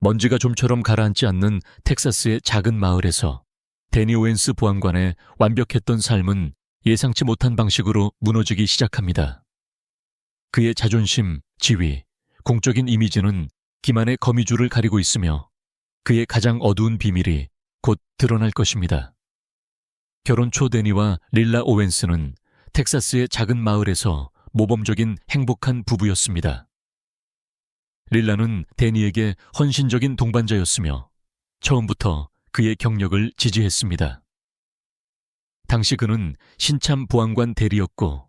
먼지가 좀처럼 가라앉지 않는 텍사스의 작은 마을에서 데니 오웬스 보안관의 완벽했던 삶은 예상치 못한 방식으로 무너지기 시작합니다. 그의 자존심, 지위, 공적인 이미지는 기만의 거미줄을 가리고 있으며 그의 가장 어두운 비밀이 곧 드러날 것입니다. 결혼 초 데니와 릴라 오웬스는 텍사스의 작은 마을에서 모범적인 행복한 부부였습니다. 릴라는 데니에게 헌신적인 동반자였으며 처음부터 그의 경력을 지지했습니다. 당시 그는 신참 보안관 대리였고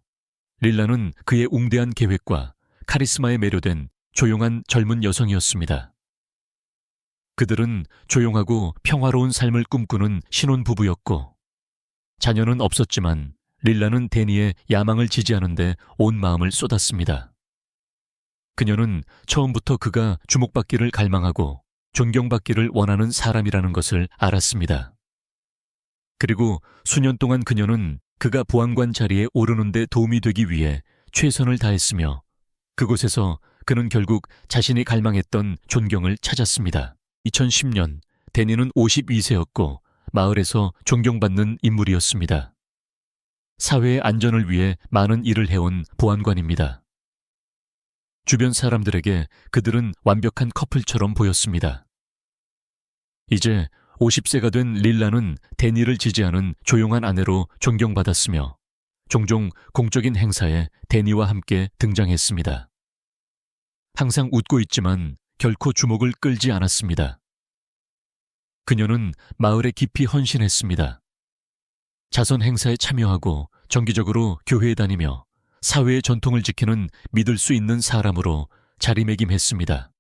릴라는 그의 웅대한 계획과 카리스마에 매료된 조용한 젊은 여성이었습니다. 그들은 조용하고 평화로운 삶을 꿈꾸는 신혼부부였고 자녀는 없었지만 릴라는 데니의 야망을 지지하는 데 온 마음을 쏟았습니다. 그녀는 처음부터 그가 주목받기를 갈망하고 존경받기를 원하는 사람이라는 것을 알았습니다. 그리고 수년 동안 그녀는 그가 보안관 자리에 오르는 데 도움이 되기 위해 최선을 다했으며 그곳에서 그는 결국 자신이 갈망했던 존경을 찾았습니다. 2010년 데니는 52세였고 마을에서 존경받는 인물이었습니다. 사회의 안전을 위해 많은 일을 해온 보안관입니다. 주변 사람들에게 그들은 완벽한 커플처럼 보였습니다. 이제 50세가 된 릴라는 데니를 지지하는 조용한 아내로 존경받았으며 종종 공적인 행사에 데니와 함께 등장했습니다. 항상 웃고 있지만 결코 주목을 끌지 않았습니다. 그녀는 마을에 깊이 헌신했습니다. 자선 행사에 참여하고 정기적으로 교회에 다니며 사회의 전통을 지키는 믿을 수 있는 사람으로 자리매김했습니다.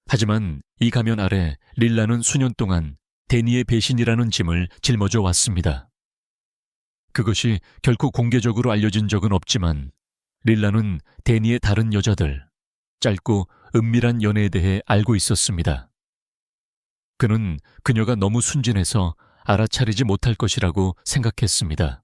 하지만 이 가면 아래 릴라는 수년 동안 데니의 배신이라는 짐을 짊어져 왔습니다. 그것이 결코 공개적으로 알려진 적은 없지만 릴라는 데니의 다른 여자들, 짧고 은밀한 연애에 대해 알고 있었습니다. 그는 그녀가 너무 순진해서 알아차리지 못할 것이라고 생각했습니다.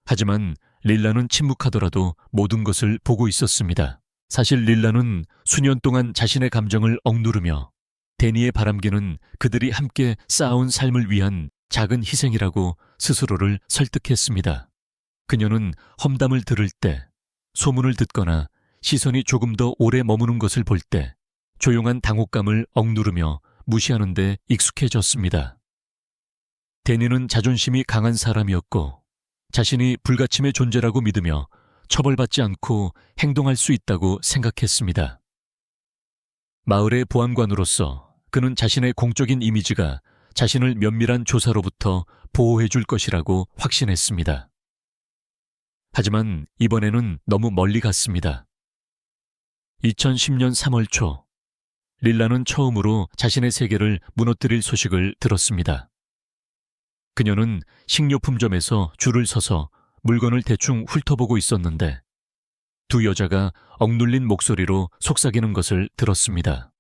하지만 릴라는 침묵하더라도 모든 것을 보고 있었습니다. 사실 릴라는 수년 동안 자신의 감정을 억누르며 데니의 바람기는 그들이 함께 쌓아온 삶을 위한 작은 희생이라고 스스로를 설득했습니다. 그녀는 험담을 들을 때, 소문을 듣거나 시선이 조금 더 오래 머무는 것을 볼 때 조용한 당혹감을 억누르며 무시하는 데 익숙해졌습니다. 데니는 자존심이 강한 사람이었고 자신이 불가침의 존재라고 믿으며 처벌받지 않고 행동할 수 있다고 생각했습니다. 마을의 보안관으로서 그는 자신의 공적인 이미지가 자신을 면밀한 조사로부터 보호해 줄 것이라고 확신했습니다. 하지만 이번에는 너무 멀리 갔습니다. 2010년 3월 초, 릴라는 처음으로 자신의 세계를 무너뜨릴 소식을 들었습니다. 그녀는 식료품점에서 줄을 서서 물건을 대충 훑어보고 있었는데 두 여자가 억눌린 목소리로 속삭이는 것을 들었습니다.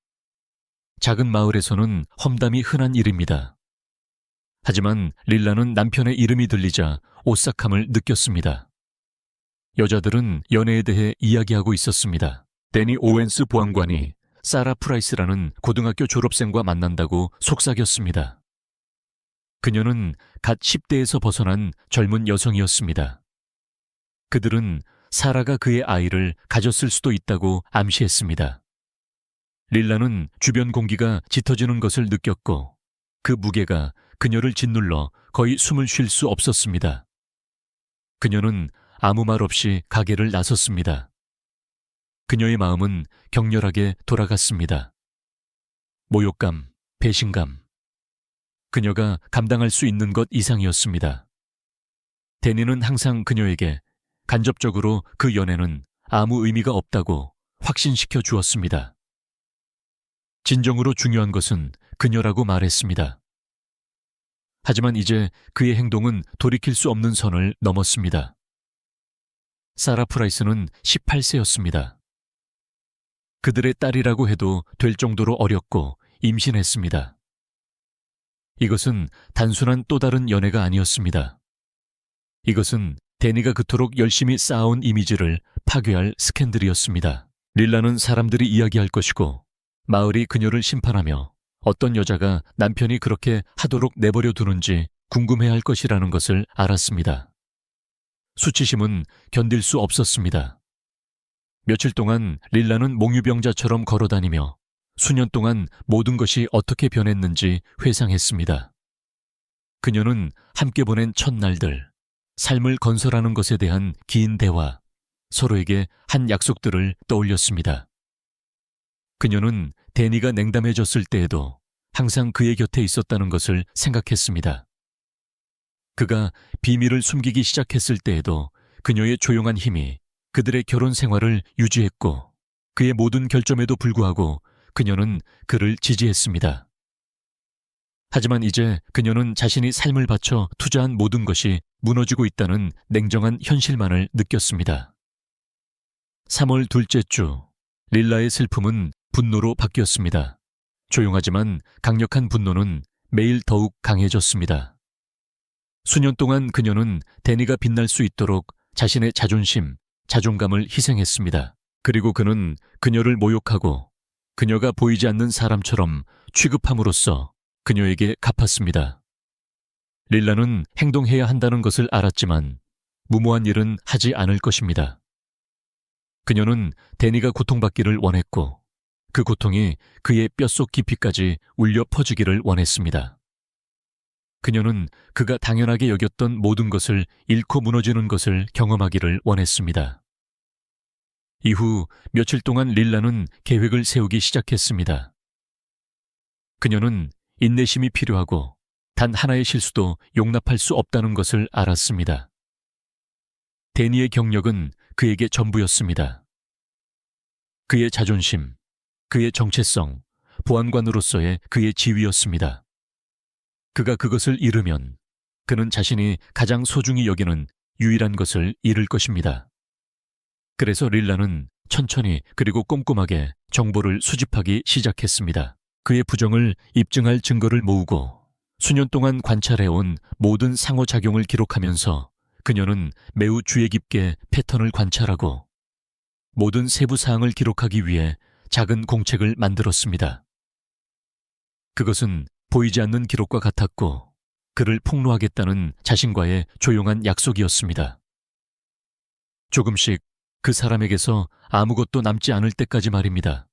작은 마을에서는 험담이 흔한 일입니다. 하지만 릴라는 남편의 이름이 들리자 오싹함을 느꼈습니다. 여자들은 연애에 대해 이야기하고 있었습니다. 데니 오웬스 보안관이 사라 프라이스라는 고등학교 졸업생과 만난다고 속삭였습니다. 그녀는 갓 10대에서 벗어난 젊은 여성이었습니다. 그들은 사라가 그의 아이를 가졌을 수도 있다고 암시했습니다. 릴라는 주변 공기가 짙어지는 것을 느꼈고 그 무게가 그녀를 짓눌러 거의 숨을 쉴 수 없었습니다. 그녀는 아무 말 없이 가게를 나섰습니다. 그녀의 마음은 격렬하게 돌아갔습니다. 모욕감, 배신감. 그녀가 감당할 수 있는 것 이상이었습니다. 데니는 항상 그녀에게 간접적으로 그 연애는 아무 의미가 없다고 확신시켜 주었습니다. 진정으로 중요한 것은 그녀라고 말했습니다. 하지만 이제 그의 행동은 돌이킬 수 없는 선을 넘었습니다. 사라 프라이스는 18세였습니다. 그들의 딸이라고 해도 될 정도로 어렸고 임신했습니다. 이것은 단순한 또 다른 연애가 아니었습니다. 이것은 데니가 그토록 열심히 쌓아온 이미지를 파괴할 스캔들이었습니다. 릴라는 사람들이 이야기할 것이고 마을이 그녀를 심판하며 어떤 여자가 남편이 그렇게 하도록 내버려 두는지 궁금해할 것이라는 것을 알았습니다. 수치심은 견딜 수 없었습니다. 며칠 동안 릴라는 몽유병자처럼 걸어다니며 수년 동안 모든 것이 어떻게 변했는지 회상했습니다. 그녀는 함께 보낸 첫날들, 삶을 건설하는 것에 대한 긴 대화, 서로에게 한 약속들을 떠올렸습니다. 그녀는 데니가 냉담해졌을 때에도 항상 그의 곁에 있었다는 것을 생각했습니다. 그가 비밀을 숨기기 시작했을 때에도 그녀의 조용한 힘이 그들의 결혼 생활을 유지했고, 그의 모든 결점에도 불구하고 그녀는 그를 지지했습니다. 하지만 이제 그녀는 자신이 삶을 바쳐 투자한 모든 것이 무너지고 있다는 냉정한 현실만을 느꼈습니다. 3월 둘째 주, 릴라의 슬픔은 분노로 바뀌었습니다. 조용하지만 강력한 분노는 매일 더욱 강해졌습니다. 수년 동안 그녀는 데니가 빛날 수 있도록 자신의 자존심, 자존감을 희생했습니다. 그리고 그는 그녀를 모욕하고 그녀가 보이지 않는 사람처럼 취급함으로써 그녀에게 갚았습니다. 릴라는 행동해야 한다는 것을 알았지만 무모한 일은 하지 않을 것입니다. 그녀는 데니가 고통받기를 원했고 그 고통이 그의 뼛속 깊이까지 울려 퍼지기를 원했습니다. 그녀는 그가 당연하게 여겼던 모든 것을 잃고 무너지는 것을 경험하기를 원했습니다. 이후 며칠 동안 릴라는 계획을 세우기 시작했습니다. 그녀는 인내심이 필요하고 단 하나의 실수도 용납할 수 없다는 것을 알았습니다. 데니의 경력은 그에게 전부였습니다. 그의 자존심, 그의 정체성, 보안관으로서의 그의 지위였습니다. 그가 그것을 잃으면 그는 자신이 가장 소중히 여기는 유일한 것을 잃을 것입니다. 그래서 릴라는 천천히 그리고 꼼꼼하게 정보를 수집하기 시작했습니다. 그의 부정을 입증할 증거를 모으고 수년 동안 관찰해온 모든 상호작용을 기록하면서 그녀는 매우 주의 깊게 패턴을 관찰하고 모든 세부 사항을 기록하기 위해 작은 공책을 만들었습니다. 그것은 보이지 않는 기록과 같았고 그를 폭로하겠다는 자신과의 조용한 약속이었습니다. 조금씩 그 사람에게서 아무것도 남지 않을 때까지 말입니다.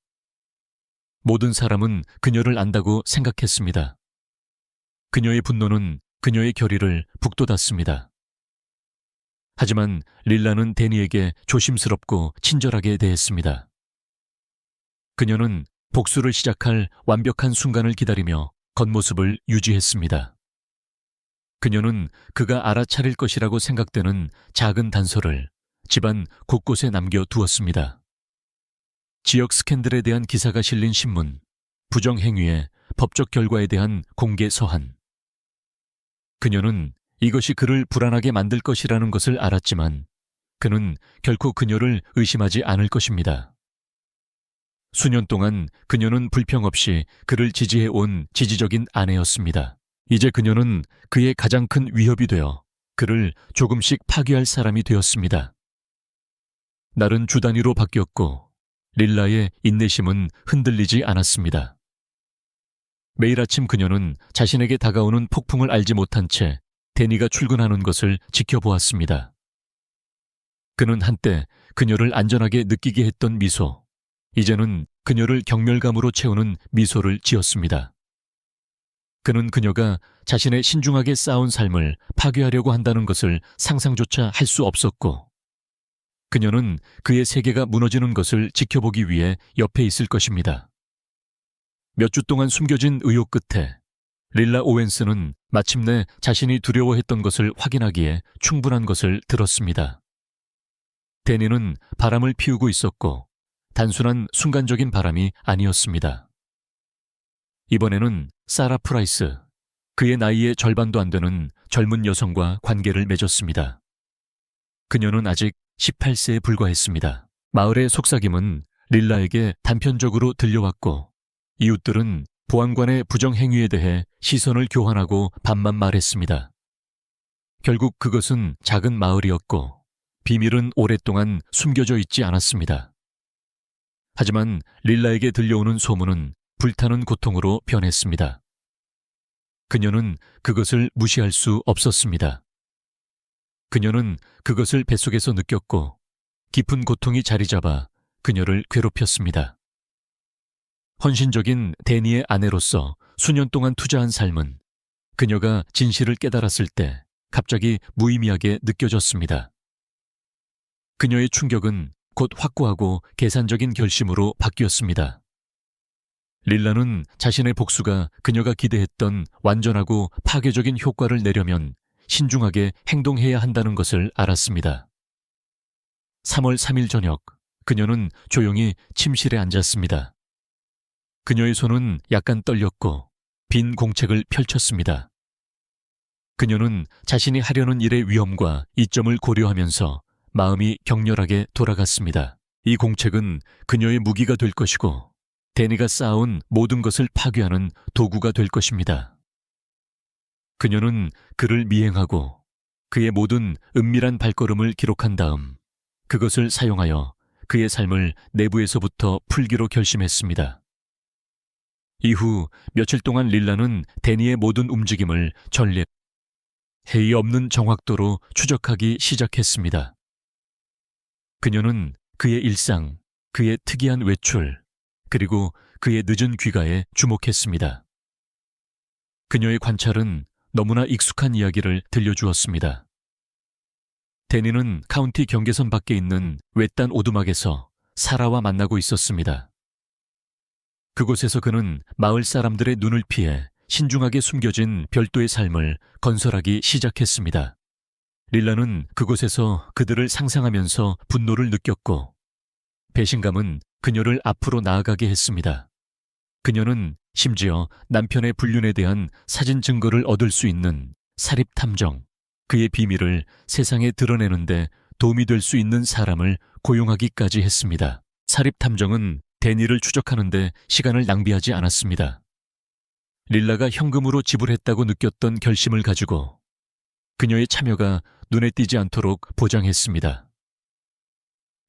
모든 사람은 그녀를 안다고 생각했습니다. 그녀의 분노는 그녀의 결의를 북돋았습니다. 하지만 릴라는 데니에게 조심스럽고 친절하게 대했습니다. 그녀는 복수를 시작할 완벽한 순간을 기다리며 겉모습을 유지했습니다. 그녀는 그가 알아차릴 것이라고 생각되는 작은 단서를 집안 곳곳에 남겨두었습니다. 지역 스캔들에 대한 기사가 실린 신문, 부정행위의 법적 결과에 대한 공개 서한. 그녀는 이것이 그를 불안하게 만들 것이라는 것을 알았지만 그는 결코 그녀를 의심하지 않을 것입니다. 수년 동안 그녀는 불평 없이 그를 지지해온 지지적인 아내였습니다. 이제 그녀는 그의 가장 큰 위협이 되어 그를 조금씩 파괴할 사람이 되었습니다. 날은 주 단위로 바뀌었고 릴라의 인내심은 흔들리지 않았습니다. 매일 아침 그녀는 자신에게 다가오는 폭풍을 알지 못한 채 데니가 출근하는 것을 지켜보았습니다. 그는 한때 그녀를 안전하게 느끼게 했던 미소, 이제는 그녀를 경멸감으로 채우는 미소를 지었습니다. 그는 그녀가 자신의 신중하게 쌓아온 삶을 파괴하려고 한다는 것을 상상조차 할 수 없었고 그녀는 그의 세계가 무너지는 것을 지켜보기 위해 옆에 있을 것입니다. 몇 주 동안 숨겨진 의혹 끝에 릴라 오웬스는 마침내 자신이 두려워했던 것을 확인하기에 충분한 것을 들었습니다. 데니는 바람을 피우고 있었고 단순한 순간적인 바람이 아니었습니다. 이번에는 사라 프라이스, 그의 나이의 절반도 안 되는 젊은 여성과 관계를 맺었습니다. 그녀는 아직 18세에 불과했습니다. 마을의 속삭임은 릴라에게 단편적으로 들려왔고 이웃들은 보안관의 부정행위에 대해 시선을 교환하고 반만 말했습니다. 결국 그것은 작은 마을이었고 비밀은 오랫동안 숨겨져 있지 않았습니다. 하지만 릴라에게 들려오는 소문은 불타는 고통으로 변했습니다. 그녀는 그것을 무시할 수 없었습니다. 그녀는 그것을 뱃속에서 느꼈고 깊은 고통이 자리 잡아 그녀를 괴롭혔습니다. 헌신적인 데니의 아내로서 수년 동안 투자한 삶은 그녀가 진실을 깨달았을 때 갑자기 무의미하게 느껴졌습니다. 그녀의 충격은 곧 확고하고 계산적인 결심으로 바뀌었습니다. 릴라는 자신의 복수가 그녀가 기대했던 완전하고 파괴적인 효과를 내려면 신중하게 행동해야 한다는 것을 알았습니다. 3월 3일 저녁, 그녀는 조용히 침실에 앉았습니다. 그녀의 손은 약간 떨렸고 빈 공책을 펼쳤습니다. 그녀는 자신이 하려는 일의 위험과 이점을 고려하면서 마음이 격렬하게 돌아갔습니다. 이 공책은 그녀의 무기가 될 것이고 데니가 쌓아온 모든 것을 파괴하는 도구가 될 것입니다. 그녀는 그를 미행하고 그의 모든 은밀한 발걸음을 기록한 다음 그것을 사용하여 그의 삶을 내부에서부터 풀기로 결심했습니다. 이후 며칠 동안 릴라는 데니의 모든 움직임을 전례 해이 없는 정확도로 추적하기 시작했습니다. 그녀는 그의 일상, 그의 특이한 외출, 그리고 그의 늦은 귀가에 주목했습니다. 그녀의 관찰은 너무나 익숙한 이야기를 들려주었습니다. 데니는 카운티 경계선 밖에 있는 외딴 오두막에서 사라와 만나고 있었습니다. 그곳에서 그는 마을 사람들의 눈을 피해 신중하게 숨겨진 별도의 삶을 건설하기 시작했습니다. 릴라는 그곳에서 그들을 상상하면서 분노를 느꼈고 배신감은 그녀를 앞으로 나아가게 했습니다. 그녀는 심지어 남편의 불륜에 대한 사진 증거를 얻을 수 있는 사립 탐정, 그의 비밀을 세상에 드러내는데 도움이 될 수 있는 사람을 고용하기까지 했습니다. 사립 탐정은 데니를 추적하는데 시간을 낭비하지 않았습니다. 릴라가 현금으로 지불했다고 느꼈던 결심을 가지고 그녀의 참여가 눈에 띄지 않도록 보장했습니다.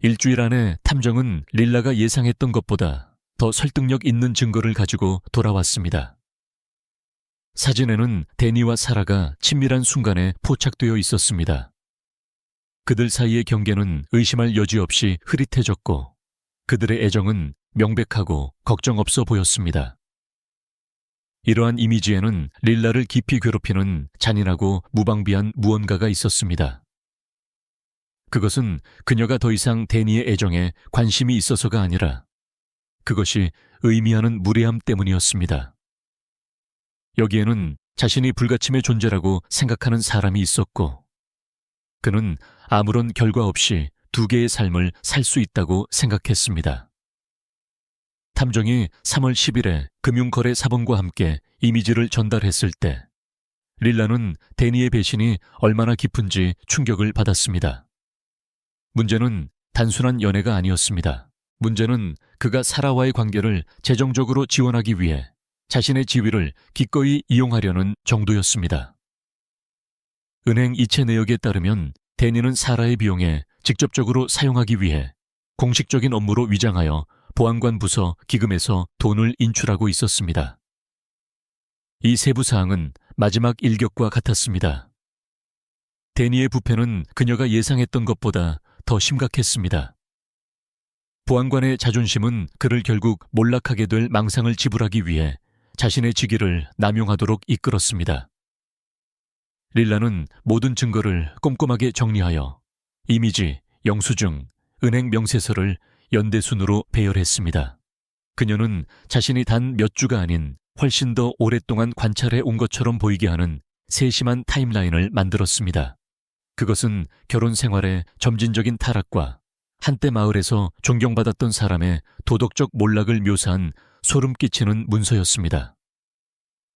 일주일 안에 탐정은 릴라가 예상했던 것보다 더 설득력 있는 증거를 가지고 돌아왔습니다. 사진에는 데니와 사라가 친밀한 순간에 포착되어 있었습니다. 그들 사이의 경계는 의심할 여지 없이 흐릿해졌고 그들의 애정은 명백하고 걱정 없어 보였습니다. 이러한 이미지에는 릴라를 깊이 괴롭히는 잔인하고 무방비한 무언가가 있었습니다. 그것은 그녀가 더 이상 데니의 애정에 관심이 있어서가 아니라 그것이 의미하는 무례함 때문이었습니다. 여기에는 자신이 불가침의 존재라고 생각하는 사람이 있었고 그는 아무런 결과 없이 두 개의 삶을 살 수 있다고 생각했습니다. 탐정이 3월 10일에 금융거래 사본과 함께 이미지를 전달했을 때 릴라는 데니의 배신이 얼마나 깊은지 충격을 받았습니다. 문제는 단순한 연애가 아니었습니다. 문제는 그가 사라와의 관계를 재정적으로 지원하기 위해 자신의 지위를 기꺼이 이용하려는 정도였습니다. 은행 이체 내역에 따르면 데니는 사라의 비용에 직접적으로 사용하기 위해 공식적인 업무로 위장하여 보안관 부서 기금에서 돈을 인출하고 있었습니다. 이 세부 사항은 마지막 일격과 같았습니다. 데니의 부패는 그녀가 예상했던 것보다 더 심각했습니다. 보안관의 자존심은 그를 결국 몰락하게 될 망상을 지불하기 위해 자신의 직위를 남용하도록 이끌었습니다. 릴라는 모든 증거를 꼼꼼하게 정리하여 이미지, 영수증, 은행 명세서를 연대순으로 배열했습니다. 그녀는 자신이 단 몇 주가 아닌 훨씬 더 오랫동안 관찰해 온 것처럼 보이게 하는 세심한 타임라인을 만들었습니다. 그것은 결혼 생활의 점진적인 타락과 한때 마을에서 존경받았던 사람의 도덕적 몰락을 묘사한 소름 끼치는 문서였습니다.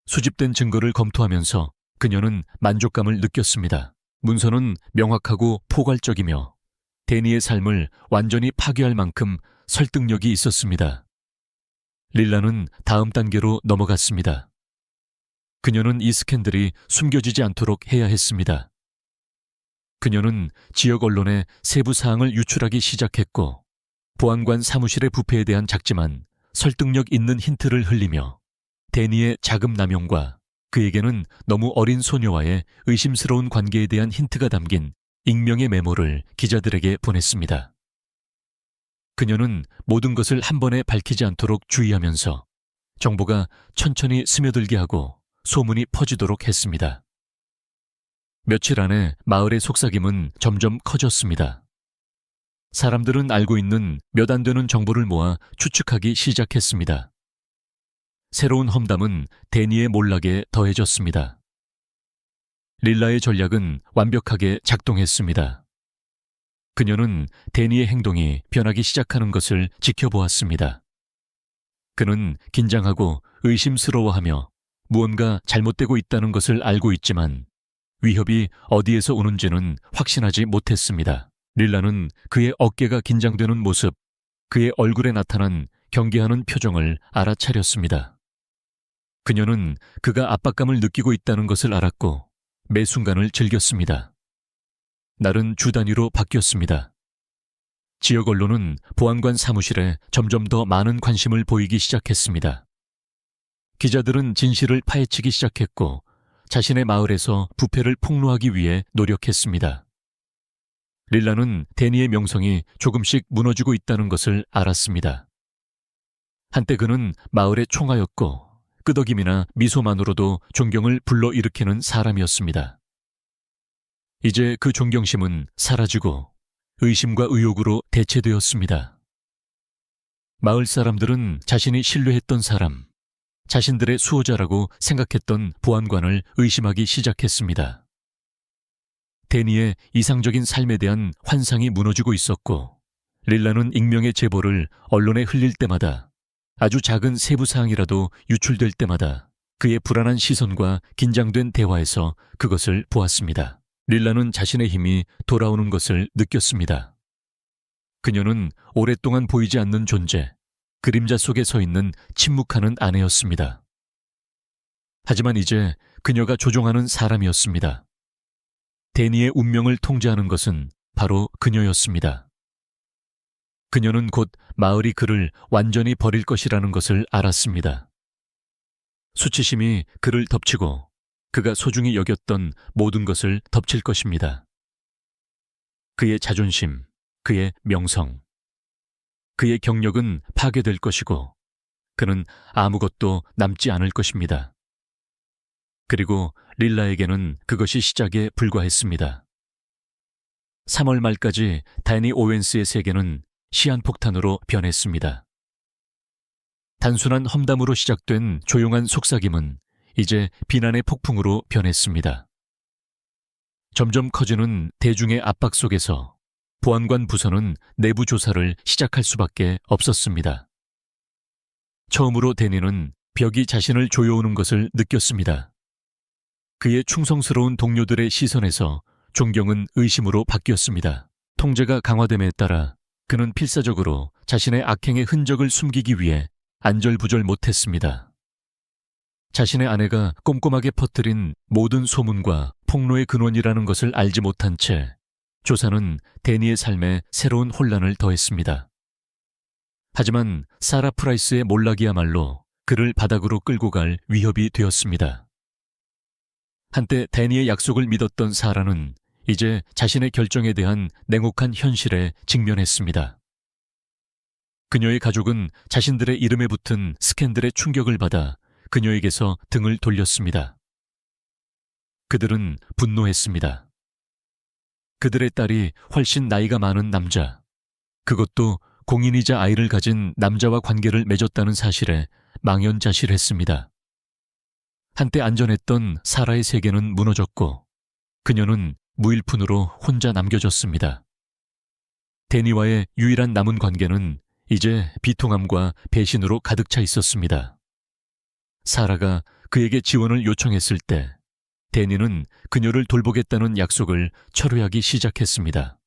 수집된 증거를 검토하면서 그녀는 만족감을 느꼈습니다. 문서는 명확하고 포괄적이며 데니의 삶을 완전히 파괴할 만큼 설득력이 있었습니다. 릴라는 다음 단계로 넘어갔습니다. 그녀는 이 스캔들이 숨겨지지 않도록 해야 했습니다. 그녀는 지역 언론에 세부 사항을 유출하기 시작했고 보안관 사무실의 부패에 대한 작지만 설득력 있는 힌트를 흘리며 데니의 자금 남용과 그에게는 너무 어린 소녀와의 의심스러운 관계에 대한 힌트가 담긴 익명의 메모를 기자들에게 보냈습니다. 그녀는 모든 것을 한 번에 밝히지 않도록 주의하면서 정보가 천천히 스며들게 하고 소문이 퍼지도록 했습니다. 며칠 안에 마을의 속삭임은 점점 커졌습니다. 사람들은 알고 있는 몇 안 되는 정보를 모아 추측하기 시작했습니다. 새로운 험담은 데니의 몰락에 더해졌습니다. 릴라의 전략은 완벽하게 작동했습니다. 그녀는 데니의 행동이 변하기 시작하는 것을 지켜보았습니다. 그는 긴장하고 의심스러워하며 무언가 잘못되고 있다는 것을 알고 있지만 위협이 어디에서 오는지는 확신하지 못했습니다. 릴라는 그의 어깨가 긴장되는 모습, 그의 얼굴에 나타난 경계하는 표정을 알아차렸습니다. 그녀는 그가 압박감을 느끼고 있다는 것을 알았고 매 순간을 즐겼습니다. 날은 주 단위로 바뀌었습니다. 지역 언론은 보안관 사무실에 점점 더 많은 관심을 보이기 시작했습니다. 기자들은 진실을 파헤치기 시작했고 자신의 마을에서 부패를 폭로하기 위해 노력했습니다. 릴라는 데니의 명성이 조금씩 무너지고 있다는 것을 알았습니다. 한때 그는 마을의 총아였고 끄덕임이나 미소만으로도 존경을 불러일으키는 사람이었습니다. 이제 그 존경심은 사라지고 의심과 의혹으로 대체되었습니다. 마을 사람들은 자신이 신뢰했던 사람, 자신들의 수호자라고 생각했던 보안관을 의심하기 시작했습니다. 데니의 이상적인 삶에 대한 환상이 무너지고 있었고 릴라는 익명의 제보를 언론에 흘릴 때마다 아주 작은 세부 사항이라도 유출될 때마다 그의 불안한 시선과 긴장된 대화에서 그것을 보았습니다. 릴라는 자신의 힘이 돌아오는 것을 느꼈습니다. 그녀는 오랫동안 보이지 않는 존재, 그림자 속에 서 있는 침묵하는 아내였습니다. 하지만 이제 그녀가 조종하는 사람이었습니다. 데니의 운명을 통제하는 것은 바로 그녀였습니다. 그녀는 곧 마을이 그를 완전히 버릴 것이라는 것을 알았습니다. 수치심이 그를 덮치고 그가 소중히 여겼던 모든 것을 덮칠 것입니다. 그의 자존심, 그의 명성, 그의 경력은 파괴될 것이고 그는 아무것도 남지 않을 것입니다. 그리고 릴라에게는 그것이 시작에 불과했습니다. 3월 말까지 다니 오웬스의 세계는 시한폭탄으로 변했습니다. 단순한 험담으로 시작된 조용한 속삭임은 이제 비난의 폭풍으로 변했습니다. 점점 커지는 대중의 압박 속에서 보안관 부서는 내부 조사를 시작할 수밖에 없었습니다. 처음으로 데니는 벽이 자신을 조여오는 것을 느꼈습니다. 그의 충성스러운 동료들의 시선에서 존경은 의심으로 바뀌었습니다. 통제가 강화됨에 따라 그는 필사적으로 자신의 악행의 흔적을 숨기기 위해 안절부절 못했습니다. 자신의 아내가 꼼꼼하게 퍼뜨린 모든 소문과 폭로의 근원이라는 것을 알지 못한 채 조사는 데니의 삶에 새로운 혼란을 더했습니다. 하지만 사라 프라이스의 몰락이야말로 그를 바닥으로 끌고 갈 위협이 되었습니다. 한때 데니의 약속을 믿었던 사라는 이제 자신의 결정에 대한 냉혹한 현실에 직면했습니다. 그녀의 가족은 자신들의 이름에 붙은 스캔들의 충격을 받아 그녀에게서 등을 돌렸습니다. 그들은 분노했습니다. 그들의 딸이 훨씬 나이가 많은 남자, 그것도 공인이자 아이를 가진 남자와 관계를 맺었다는 사실에 망연자실했습니다. 한때 안전했던 사라의 세계는 무너졌고 그녀는 무일푼으로 혼자 남겨졌습니다. 데니와의 유일한 남은 관계는 이제 비통함과 배신으로 가득 차 있었습니다. 사라가 그에게 지원을 요청했을 때 데니는 그녀를 돌보겠다는 약속을 철회하기 시작했습니다.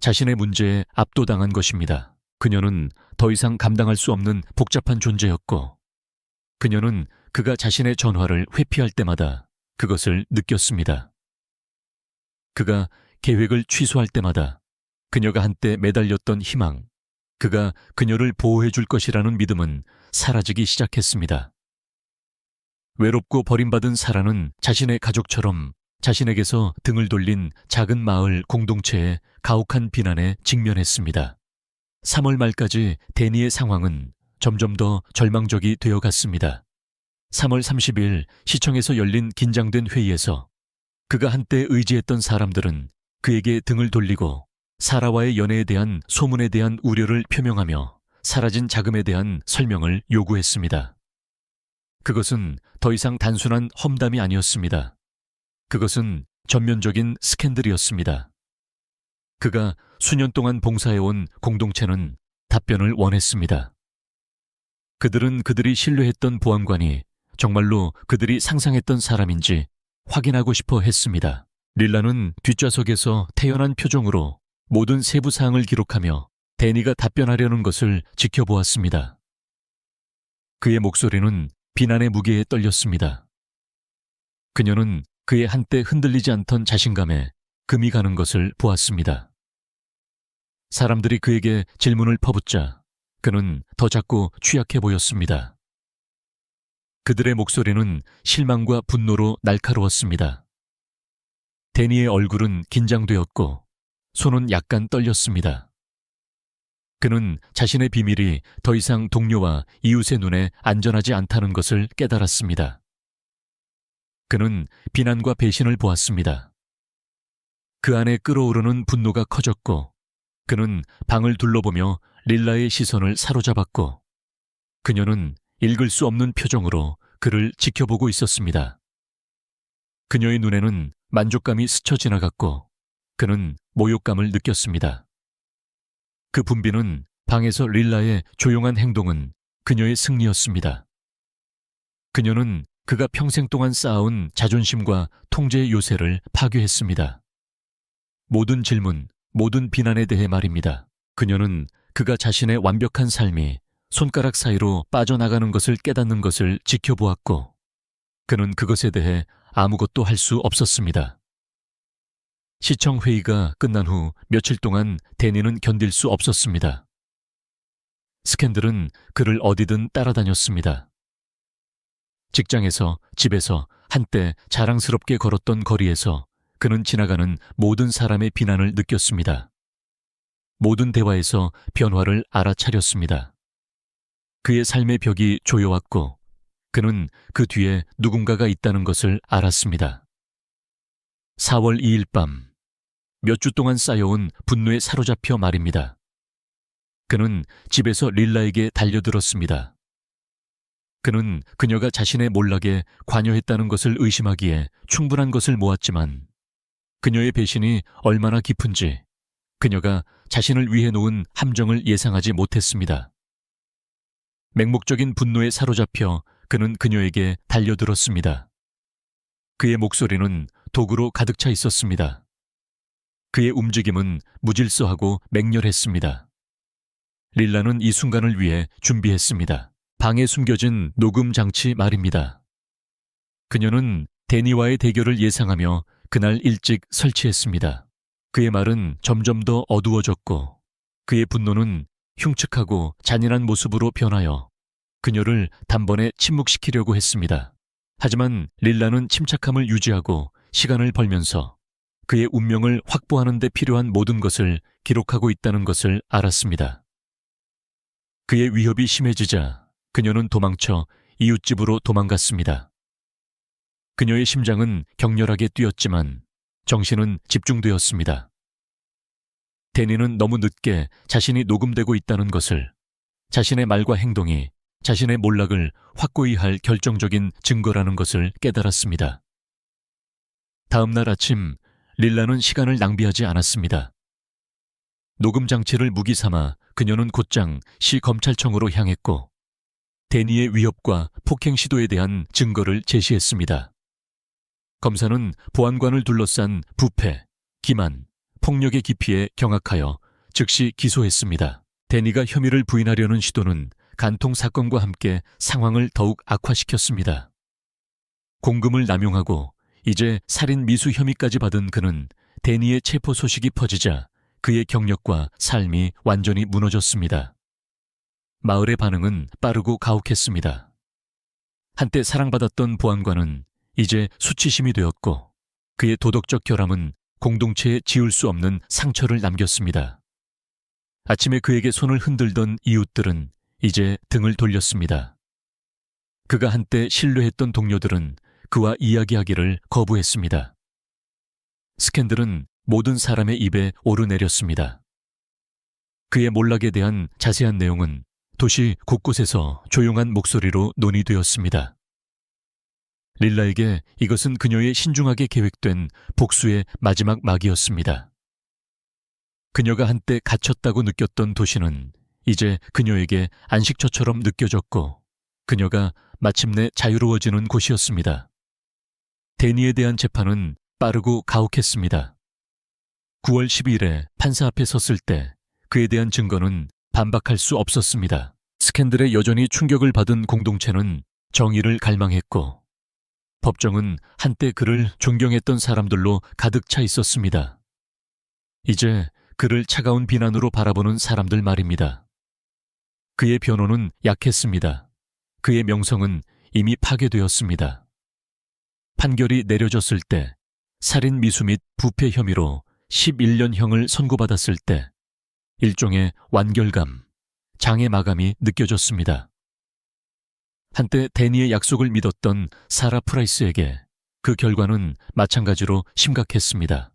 자신의 문제에 압도당한 것입니다. 그녀는 더 이상 감당할 수 없는 복잡한 존재였고 그녀는 그가 자신의 전화를 회피할 때마다 그것을 느꼈습니다. 그가 계획을 취소할 때마다 그녀가 한때 매달렸던 희망, 그가 그녀를 보호해 줄 것이라는 믿음은 사라지기 시작했습니다. 외롭고 버림받은 사라는 자신의 가족처럼 자신에게서 등을 돌린 작은 마을 공동체의 가혹한 비난에 직면했습니다. 3월 말까지 데니의 상황은 점점 더 절망적이 되어갔습니다. 3월 30일 시청에서 열린 긴장된 회의에서 그가 한때 의지했던 사람들은 그에게 등을 돌리고 사라와의 연애에 대한 소문에 대한 우려를 표명하며 사라진 자금에 대한 설명을 요구했습니다. 그것은 더 이상 단순한 험담이 아니었습니다. 그것은 전면적인 스캔들이었습니다. 그가 수년 동안 봉사해온 공동체는 답변을 원했습니다. 그들은 그들이 신뢰했던 보안관이 정말로 그들이 상상했던 사람인지 확인하고 싶어 했습니다. 릴라는 뒷좌석에서 태연한 표정으로 모든 세부 사항을 기록하며 데니가 답변하려는 것을 지켜보았습니다. 그의 목소리는 비난의 무게에 떨렸습니다. 그녀는 그의 한때 흔들리지 않던 자신감에 금이 가는 것을 보았습니다. 사람들이 그에게 질문을 퍼붓자 그는 더 자꾸 취약해 보였습니다. 그들의 목소리는 실망과 분노로 날카로웠습니다. 데니의 얼굴은 긴장되었고 손은 약간 떨렸습니다. 그는 자신의 비밀이 더 이상 동료와 이웃의 눈에 안전하지 않다는 것을 깨달았습니다. 그는 비난과 배신을 보았습니다. 그 안에 끓어오르는 분노가 커졌고 그는 방을 둘러보며 릴라의 시선을 사로잡았고 그녀는 읽을 수 없는 표정으로 그를 지켜보고 있었습니다. 그녀의 눈에는 만족감이 스쳐 지나갔고 그는 모욕감을 느꼈습니다. 그 분비는 방에서 릴라의 조용한 행동은 그녀의 승리였습니다. 그녀는 그가 평생 동안 쌓아온 자존심과 통제의 요새를 파괴했습니다. 모든 질문, 모든 비난에 대해 말입니다. 그녀는 그가 자신의 완벽한 삶이 손가락 사이로 빠져나가는 것을 깨닫는 것을 지켜보았고 그는 그것에 대해 아무것도 할 수 없었습니다. 시청 회의가 끝난 후 며칠 동안 데니는 견딜 수 없었습니다. 스캔들은 그를 어디든 따라다녔습니다. 직장에서, 집에서, 한때 자랑스럽게 걸었던 거리에서 그는 지나가는 모든 사람의 비난을 느꼈습니다. 모든 대화에서 변화를 알아차렸습니다. 그의 삶의 벽이 조여왔고 그는 그 뒤에 누군가가 있다는 것을 알았습니다. 4월 2일 밤, 몇 주 동안 쌓여온 분노에 사로잡혀 말입니다. 그는 집에서 릴라에게 달려들었습니다. 그는 그녀가 자신의 몰락에 관여했다는 것을 의심하기에 충분한 것을 모았지만 그녀의 배신이 얼마나 깊은지 그녀가 자신을 위해 놓은 함정을 예상하지 못했습니다. 맹목적인 분노에 사로잡혀 그는 그녀에게 달려들었습니다. 그의 목소리는 독으로 가득 차 있었습니다. 그의 움직임은 무질서하고 맹렬했습니다. 릴라는 이 순간을 위해 준비했습니다. 방에 숨겨진 녹음 장치 말입니다. 그녀는 데니와의 대결을 예상하며 그날 일찍 설치했습니다. 그의 말은 점점 더 어두워졌고 그의 분노는 흉측하고 잔인한 모습으로 변하여 그녀를 단번에 침묵시키려고 했습니다. 하지만 릴라는 침착함을 유지하고 시간을 벌면서 그의 운명을 확보하는 데 필요한 모든 것을 기록하고 있다는 것을 알았습니다. 그의 위협이 심해지자 그녀는 도망쳐 이웃집으로 도망갔습니다. 그녀의 심장은 격렬하게 뛰었지만 정신은 집중되었습니다. 데니는 너무 늦게 자신이 녹음되고 있다는 것을, 자신의 말과 행동이 자신의 몰락을 확고히 할 결정적인 증거라는 것을 깨달았습니다. 다음 날 아침 릴라는 시간을 낭비하지 않았습니다. 녹음 장치를 무기 삼아 그녀는 곧장 시 검찰청으로 향했고 데니의 위협과 폭행 시도에 대한 증거를 제시했습니다. 검사는 보안관을 둘러싼 부패, 기만, 폭력의 깊이에 경악하여 즉시 기소했습니다. 데니가 혐의를 부인하려는 시도는 간통 사건과 함께 상황을 더욱 악화시켰습니다. 공금을 남용하고 이제 살인 미수 혐의까지 받은 그는 데니의 체포 소식이 퍼지자 그의 경력과 삶이 완전히 무너졌습니다. 마을의 반응은 빠르고 가혹했습니다. 한때 사랑받았던 보안관은 이제 수치심이 되었고 그의 도덕적 결함은 공동체에 지울 수 없는 상처를 남겼습니다. 아침에 그에게 손을 흔들던 이웃들은 이제 등을 돌렸습니다. 그가 한때 신뢰했던 동료들은 그와 이야기하기를 거부했습니다. 스캔들은 모든 사람의 입에 오르내렸습니다. 그의 몰락에 대한 자세한 내용은 도시 곳곳에서 조용한 목소리로 논의되었습니다. 릴라에게 이것은 그녀의 신중하게 계획된 복수의 마지막 막이었습니다. 그녀가 한때 갇혔다고 느꼈던 도시는 이제 그녀에게 안식처처럼 느껴졌고 그녀가 마침내 자유로워지는 곳이었습니다. 데니에 대한 재판은 빠르고 가혹했습니다. 9월 12일에 판사 앞에 섰을 때 그에 대한 증거는 반박할 수 없었습니다. 스캔들에 여전히 충격을 받은 공동체는 정의를 갈망했고 법정은 한때 그를 존경했던 사람들로 가득 차 있었습니다. 이제 그를 차가운 비난으로 바라보는 사람들 말입니다. 그의 변호는 약했습니다. 그의 명성은 이미 파괴되었습니다. 판결이 내려졌을 때 살인 미수 및 부패 혐의로 11년형을 선고받았을 때 일종의 완결감, 장애 마감이 느껴졌습니다. 한때 데니의 약속을 믿었던 사라 프라이스에게 그 결과는 마찬가지로 심각했습니다.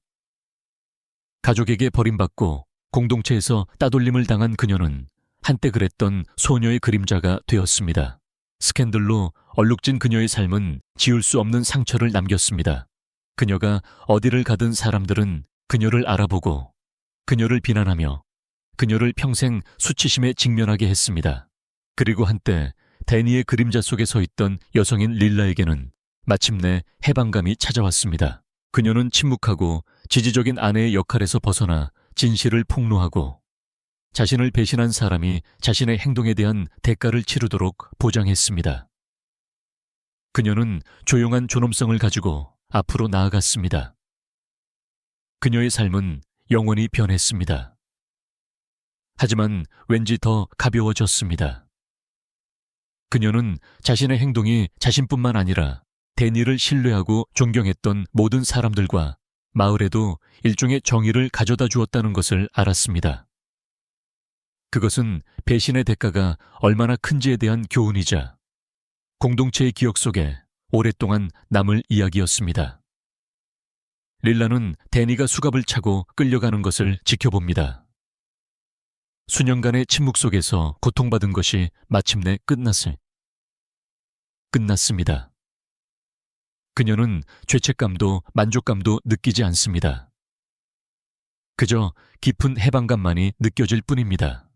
가족에게 버림받고 공동체에서 따돌림을 당한 그녀는 한때 그랬던 소녀의 그림자가 되었습니다. 스캔들로 얼룩진 그녀의 삶은 지울 수 없는 상처를 남겼습니다. 그녀가 어디를 가든 사람들은 그녀를 알아보고 그녀를 비난하며 그녀를 평생 수치심에 직면하게 했습니다. 그리고 한때 데니의 그림자 속에 서 있던 여성인 릴라에게는 마침내 해방감이 찾아왔습니다. 그녀는 침묵하고 지지적인 아내의 역할에서 벗어나 진실을 폭로하고 자신을 배신한 사람이 자신의 행동에 대한 대가를 치르도록 보장했습니다. 그녀는 조용한 존엄성을 가지고 앞으로 나아갔습니다. 그녀의 삶은 영원히 변했습니다. 하지만 왠지 더 가벼워졌습니다. 그녀는 자신의 행동이 자신뿐만 아니라 데니를 신뢰하고 존경했던 모든 사람들과 마을에도 일종의 정의를 가져다 주었다는 것을 알았습니다. 그것은 배신의 대가가 얼마나 큰지에 대한 교훈이자 공동체의 기억 속에 오랫동안 남을 이야기였습니다. 릴라는 데니가 수갑을 차고 끌려가는 것을 지켜봅니다. 수년간의 침묵 속에서 고통받은 것이 마침내 끝났습니다. 그녀는 죄책감도 만족감도 느끼지 않습니다. 그저 깊은 해방감만이 느껴질 뿐입니다.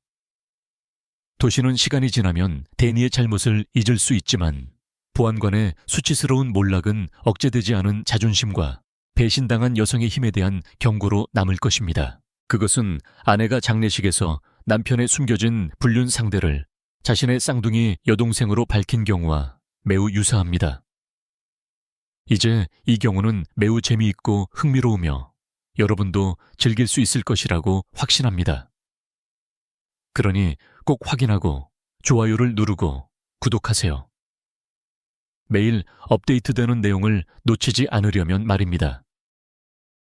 도시는 시간이 지나면 데니의 잘못을 잊을 수 있지만 보안관의 수치스러운 몰락은 억제되지 않은 자존심과 배신당한 여성의 힘에 대한 경고로 남을 것입니다. 그것은 아내가 장례식에서 남편의 숨겨진 불륜 상대를 자신의 쌍둥이 여동생으로 밝힌 경우와 매우 유사합니다. 이제 이 경우는 매우 재미있고 흥미로우며 여러분도 즐길 수 있을 것이라고 확신합니다. 그러니 꼭 확인하고 좋아요를 누르고 구독하세요. 매일 업데이트되는 내용을 놓치지 않으려면 말입니다.